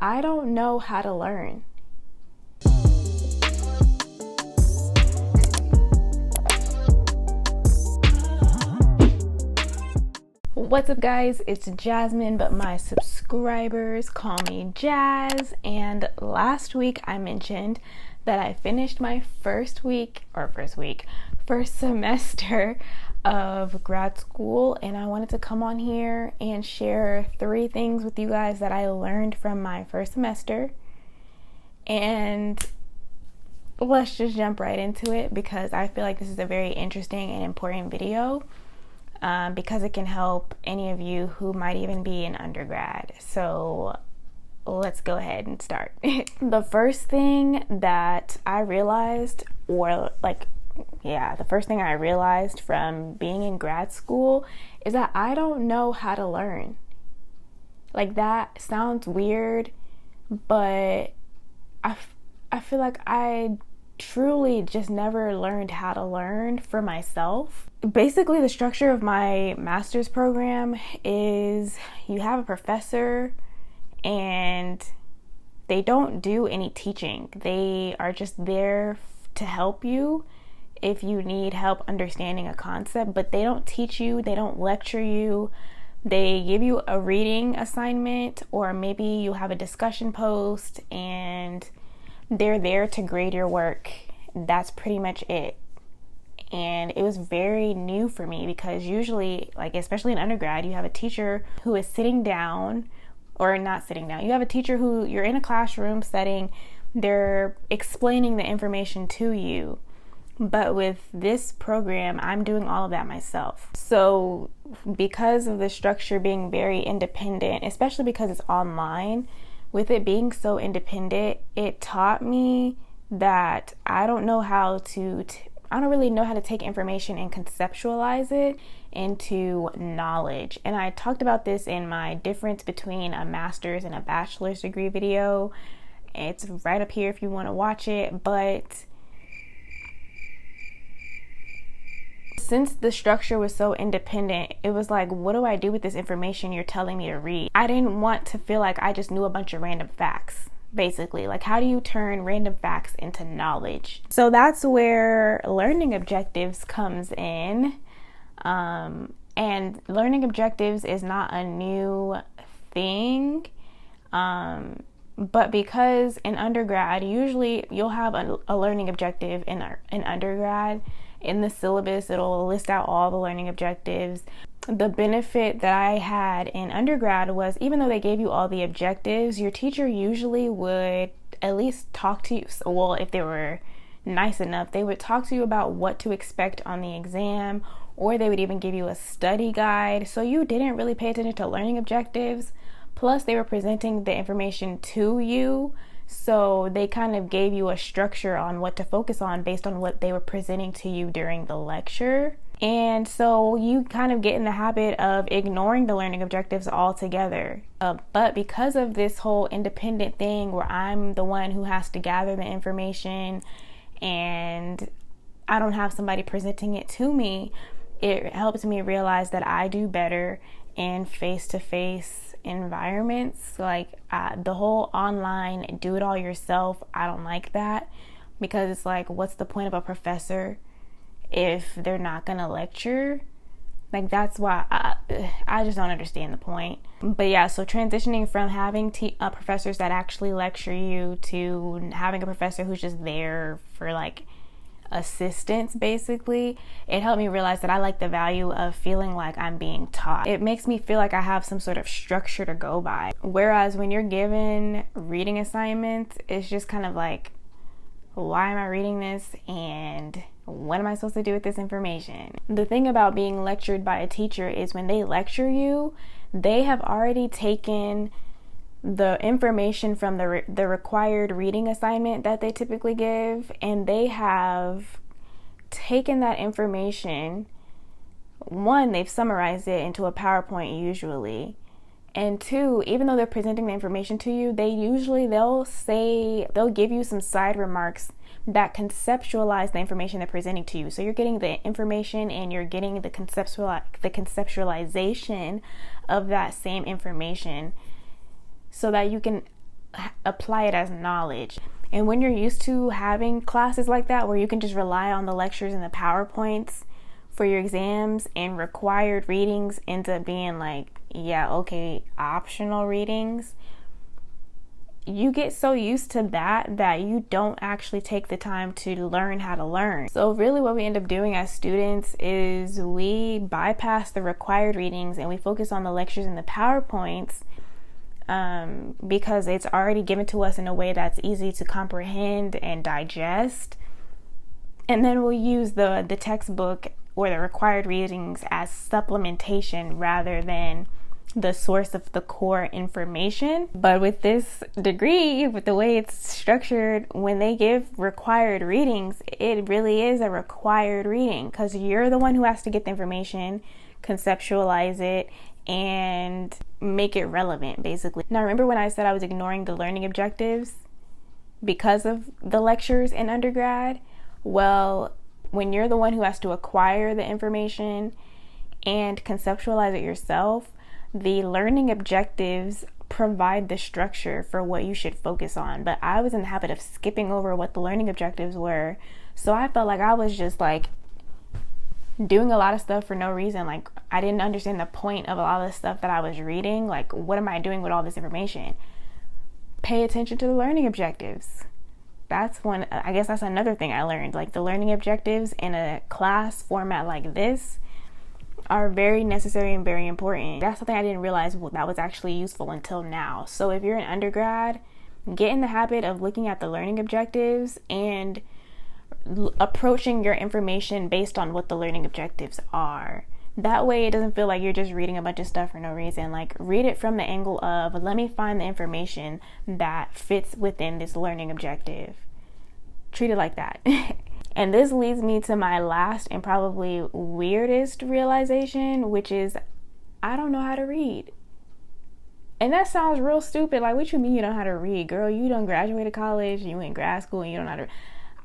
I don't know how to learn. What's up, guys? It's Jasmine, but my subscribers call me Jazz. And last week I mentioned that I finished my first semester of grad school, and I wanted to come on here and share 3 things with you guys that I learned from my first semester. And let's just jump right into it, because I feel like this is a very interesting and important video, because it can help any of you who might even be an undergrad. So let's go ahead and start. The first thing that I realized, the first thing I realized from being in grad school is that I don't know how to learn. Like, that sounds weird, but I feel like I truly just never learned how to learn for myself. Basically, the structure of my master's program is you have a professor and they don't do any teaching. They are just there to help you if you need help understanding a concept, but they don't teach you, they don't lecture you. They give you a reading assignment, or maybe you have a discussion post, and they're there to grade your work. That's pretty much it. And it was very new for me, because usually, especially in undergrad, you have a teacher who is sitting down, or not sitting down. You have a teacher who, you're in a classroom setting, they're explaining the information to you. But with this program, I'm doing all of that myself. So because of the structure being very independent, especially because it's online, with it being so independent, it taught me that I don't really know how to take information and conceptualize it into knowledge. And I talked about this in my difference between a master's and a bachelor's degree video. It's right up here if you want to watch it. But since the structure was so independent, it was like, what do I do with this information you're telling me to read? I didn't want to feel like I just knew a bunch of random facts, basically. Like, how do you turn random facts into knowledge? So that's where learning objectives comes in. And learning objectives is not a new thing. But because in undergrad, usually you'll have a learning objective in undergrad. In the syllabus, it'll list out all the learning objectives. The benefit that I had in undergrad was, even though they gave you all the objectives, your teacher usually would at least talk to you. Well, if they were nice enough, they would talk to you about what to expect on the exam, or they would even give you a study guide. So you didn't really pay attention to learning objectives. Plus, they were presenting the information to you. So they kind of gave you a structure on what to focus on based on what they were presenting to you during the lecture. And so you kind of get in the habit of ignoring the learning objectives altogether. But because of this whole independent thing where I'm the one who has to gather the information and I don't have somebody presenting it to me, it helps me realize that I do better in face-to-face environments. The whole online do it all yourself, I don't like that, because it's like, what's the point of a professor if they're not gonna lecture? That's why I just don't understand the point. But yeah, so transitioning from having professors that actually lecture you to having a professor who's just there for assistance, basically, it helped me realize that I like the value of feeling like I'm being taught. It makes me feel like I have some sort of structure to go by. Whereas when you're given reading assignments, it's just kind of like, why am I reading this? And what am I supposed to do with this information? The thing about being lectured by a teacher is when they lecture you, they have already taken the information from the required reading assignment that they typically give, and they have taken that information. One, they've summarized it into a PowerPoint usually, and 2, even though they're presenting the information to you, they'll give you some side remarks that conceptualize the information they're presenting to you. So you're getting the information and you're getting the conceptualization of that same information, so that you can apply it as knowledge. And when you're used to having classes like that where you can just rely on the lectures and the PowerPoints for your exams, and required readings ends up being like, yeah, okay, optional readings, you get so used to that you don't actually take the time to learn how to learn. So really what we end up doing as students is we bypass the required readings and we focus on the lectures and the PowerPoints, because it's already given to us in a way that's easy to comprehend and digest. And then we'll use the textbook or the required readings as supplementation rather than the source of the core information. But with this degree, with the way it's structured, when they give required readings, it really is a required reading because you're the one who has to get the information, conceptualize it, and make it relevant, basically. Now, remember when I said I was ignoring the learning objectives because of the lectures in undergrad? Well, when you're the one who has to acquire the information and conceptualize it yourself, the learning objectives provide the structure for what you should focus on. But I was in the habit of skipping over what the learning objectives were. So I felt like I was just like doing a lot of stuff for no reason. Like I didn't understand the point of a lot of the stuff that I was reading. Like, what am I doing with all this information? Pay attention to the learning objectives. That's one, I guess that's another thing I learned. Like the learning objectives in a class format like this are very necessary and very important. That's something I didn't realize that was actually useful until now. So if you're an undergrad, get in the habit of looking at the learning objectives and approaching your information based on what the learning objectives are. That way it doesn't feel like you're just reading a bunch of stuff for no reason. Like, read it from the angle of, let me find the information that fits within this learning objective. Treat it like that. And this leads me to my last and probably weirdest realization, which is I don't know how to read. And that sounds real stupid. Like, what you mean you don't know how to read? Girl, you done graduated college, you in grad school, and you don't know how to read.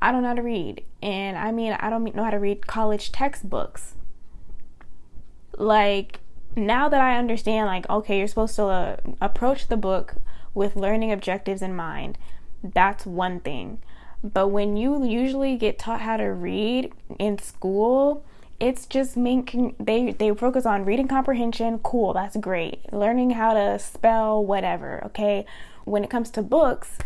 I don't know how to read. And I mean, I don't know how to read college textbooks. Like, now that I understand, like, okay, you're supposed to approach the book with learning objectives in mind, that's one thing. But when you usually get taught how to read in school, it's just making, they focus on reading comprehension. Cool, that's great. Learning how to spell, whatever, okay? When it comes to books,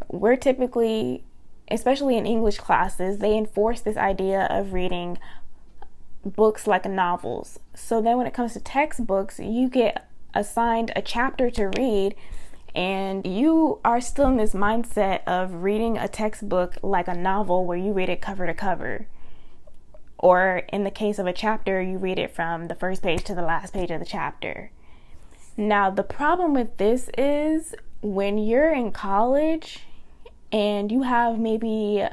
we're typically, especially in English classes, they enforce this idea of reading books like novels. So then when it comes to textbooks, you get assigned a chapter to read, and you are still in this mindset of reading a textbook like a novel where you read it cover to cover. Or in the case of a chapter, you read it from the first page to the last page of the chapter. Now, the problem with this is when you're in college and you have maybe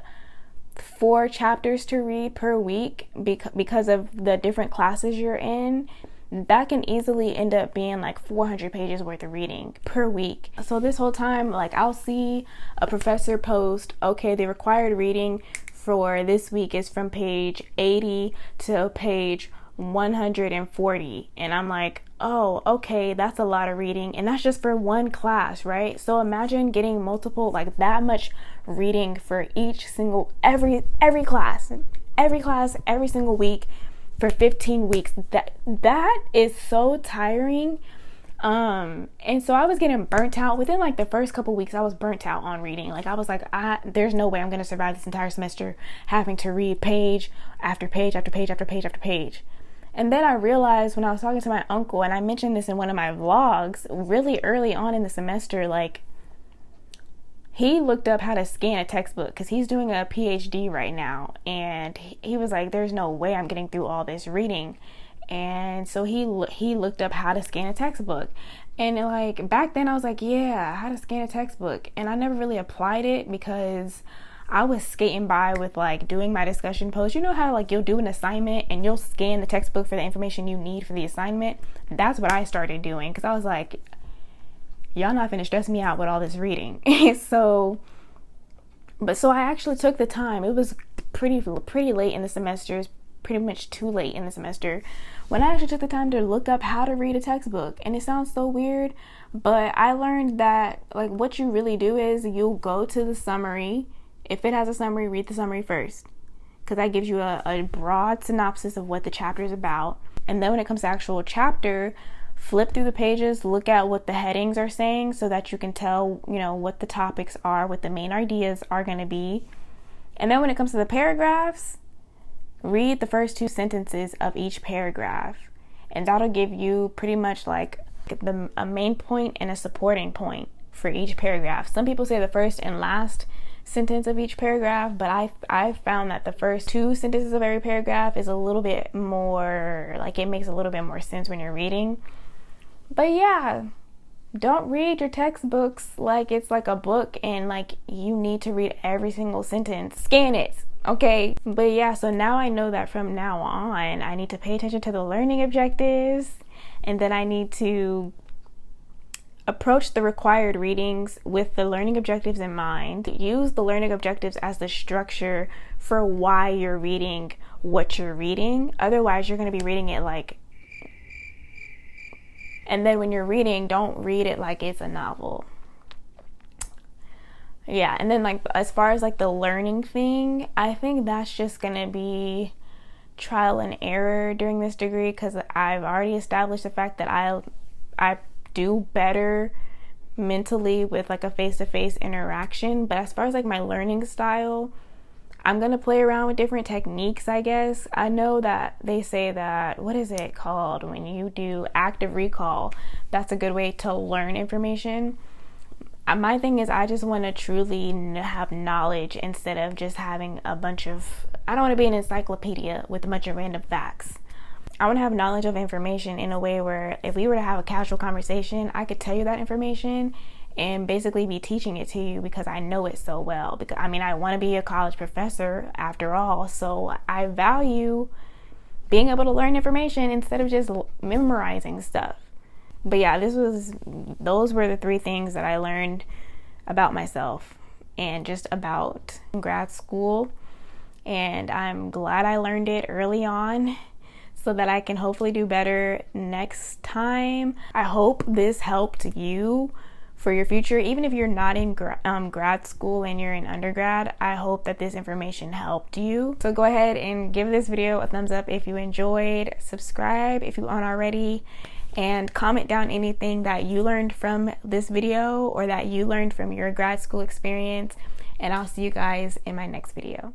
4 chapters to read per week because of the different classes you're in, that can easily end up being like 400 pages worth of reading per week. So this whole time, like, I'll see a professor post, okay, the required reading for this week is from page 80 to page 140. And I'm like, oh, okay, that's a lot of reading. And that's just for one class, right? So imagine getting multiple, like that much reading for each single, every class, every single week for 15 weeks. That is so tiring. And so I was getting burnt out within like the first couple weeks. I was burnt out on reading. Like, I was like, there's no way I'm going to survive this entire semester having to read page after page after page after page after page. And then I realized when I was talking to my uncle, and I mentioned this in one of my vlogs really early on in the semester, like, he looked up how to scan a textbook because he's doing a PhD right now. And he was like, there's no way I'm getting through all this reading. And so he looked up how to scan a textbook. And like back then I was like, yeah, how to scan a textbook. And I never really applied it because I was skating by with like doing my discussion posts. You know how like you'll do an assignment and you'll scan the textbook for the information you need for the assignment? That's what I started doing because I was like, y'all not finna stress me out with all this reading. So I actually took the time. It was pretty late in the semester. It was pretty much too late in the semester. when I actually took the time to look up how to read a textbook. And it sounds so weird, but I learned that like what you really do is you'll go to the summary. If it has a summary, read the summary first, because that gives you a broad synopsis of what the chapter is about. And then when it comes to actual chapter, flip through the pages, look at what the headings are saying so that you can tell, what the topics are, what the main ideas are going to be. And then when it comes to the paragraphs, read the first 2 sentences of each paragraph. And that'll give you pretty much like a main point and a supporting point for each paragraph. Some people say the first and last sentence of each paragraph, but I found that the first 2 sentences of every paragraph is a little bit more, like it makes a little bit more sense when you're reading. But yeah, don't read your textbooks like it's like a book and like you need to read every single sentence. Scan it, okay? But yeah, so now I know that from now on, I need to pay attention to the learning objectives, and then I need to approach the required readings with the learning objectives in mind. Use the learning objectives as the structure for why you're reading what you're reading. Otherwise, you're going to be reading it like... And then when you're reading, don't read it like it's a novel. Yeah, and then like as far as like the learning thing, I think that's just going to be trial and error during this degree, because I've already established the fact that I do better mentally with like a face-to-face interaction. But as far as like my learning style, I'm gonna play around with different techniques, I guess. I know that they say that, what is it called, when you do active recall, that's a good way to learn information. My thing is, I just want to truly have knowledge instead of just having a bunch of, I don't want to be an encyclopedia with a bunch of random facts. I want to have knowledge of information in a way where if we were to have a casual conversation, I could tell you that information and basically be teaching it to you because I know it so well. Because I want to be a college professor after all, so I value being able to learn information instead of just memorizing stuff. But yeah, those were the 3 things that I learned about myself and just about grad school. And I'm glad I learned it early on, so that I can hopefully do better next time. I hope this helped you for your future. Even if you're not in grad school and you're in undergrad, I hope that this information helped you. So go ahead and give this video a thumbs up if you enjoyed, subscribe if you aren't already, and comment down anything that you learned from this video or that you learned from your grad school experience. And I'll see you guys in my next video.